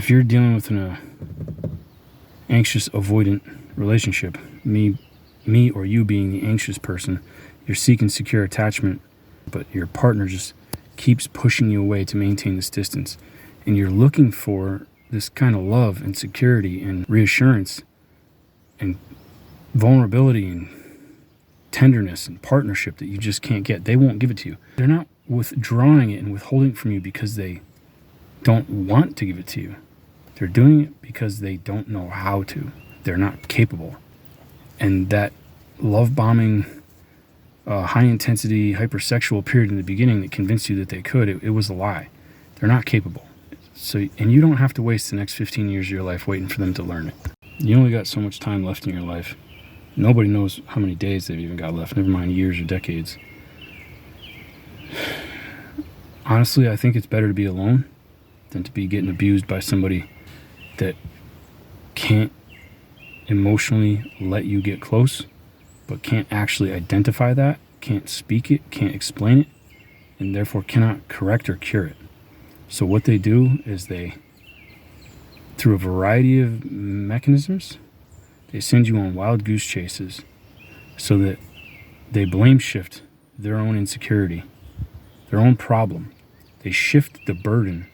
if you're dealing with an anxious avoidant relationship, me or you being the anxious person, you're seeking secure attachment, but your partner just keeps pushing you away to maintain this distance, and you're looking for this kind of love and security and reassurance and vulnerability and tenderness and partnership that you just can't get. They won't give it to you. They're not withdrawing it and withholding it from you because they don't want to give it to you. They're doing it because they don't know how to. They're not capable. And that love bombing, high intensity, hypersexual period in the beginning that convinced you that they could, it was a lie. They're not capable. So, and you don't have to waste the next 15 years of your life waiting for them to learn it. You only got so much time left in your life. Nobody knows how many days they've even got left, never mind years or decades. Honestly, I think it's better to be alone than to be getting abused by somebody that can't emotionally let you get close, but can't actually identify that, can't speak it, can't explain it, and therefore cannot correct or cure it. So what they do is they, through a variety of mechanisms, they send you on wild goose chases so that they blame shift their own insecurity, their own problem. They shift the burden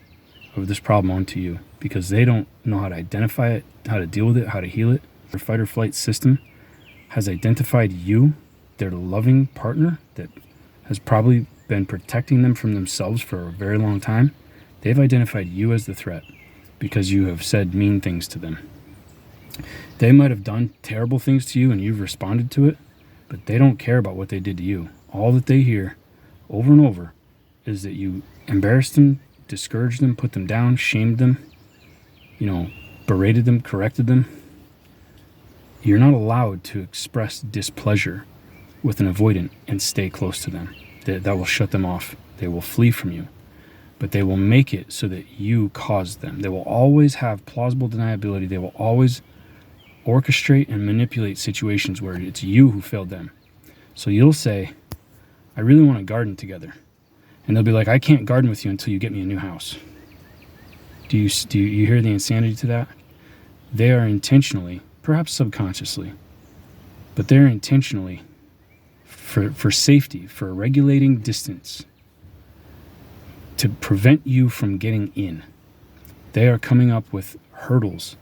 of this problem onto you because they don't know how to identify it, how to deal with it, how to heal it. Their fight or flight system has identified you, their loving partner that has probably been protecting them from themselves for a very long time. They've identified you as the threat because you have said mean things to them. They might have done terrible things to you and you've responded to it, but they don't care about what they did to you. All that they hear over and over is that you embarrassed them, discouraged them, put them down, shamed them, berated them, corrected them. You're not allowed to express displeasure with an avoidant and stay close to them. That will shut them off. They will flee from you. But they will make it so that you caused them. They will always have plausible deniability. They will always orchestrate and manipulate situations where it's you who failed them. So you'll say, I really want to garden together. And they'll be like, I can't garden with you until you get me a new house. Do you hear the insanity to that? They are intentionally, perhaps subconsciously, but they're intentionally, for safety, for regulating distance, to prevent you from getting in. They are coming up with hurdles,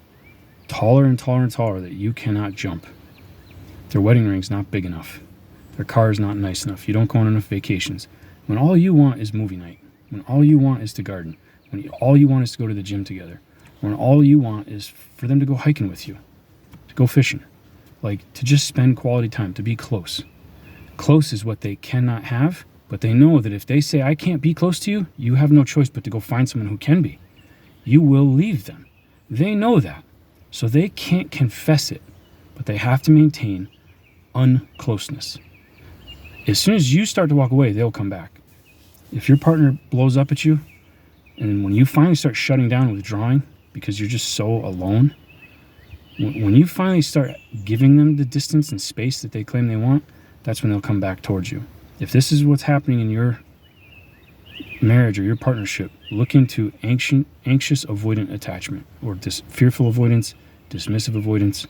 taller and taller and taller, that you cannot jump. Their wedding ring's not big enough. Their car is not nice enough. You don't go on enough vacations. When all you want is movie night, when all you want is to garden, when all you want is to go to the gym together, when all you want is for them to go hiking with you, to go fishing, to just spend quality time, to be close. Close is what they cannot have, but they know that if they say, I can't be close to you, you have no choice but to go find someone who can be. You will leave them. They know that. So they can't confess it, but they have to maintain uncloseness. As soon as you start to walk away, they'll come back. If your partner blows up at you, and when you finally start shutting down and withdrawing because you're just so alone, when you finally start giving them the distance and space that they claim they want, that's when they'll come back towards you. If this is what's happening in your marriage or your partnership, look into anxious avoidant attachment, or fearful avoidance, dismissive avoidance,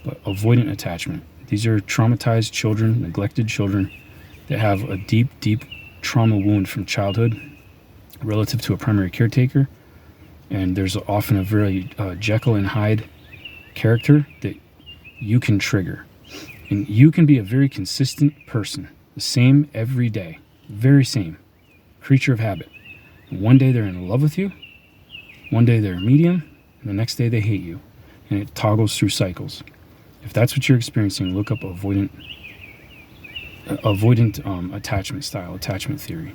but avoidant attachment. These are traumatized children, neglected children that have a deep, deep trauma wound from childhood relative to a primary caretaker. And there's often a very Jekyll and Hyde character that you can trigger. And you can be a very consistent person, the same every day, very same, creature of habit. And one day they're in love with you, one day they're medium, and the next day they hate you. And it toggles through cycles. If that's what you're experiencing, look up avoidant attachment style, attachment theory.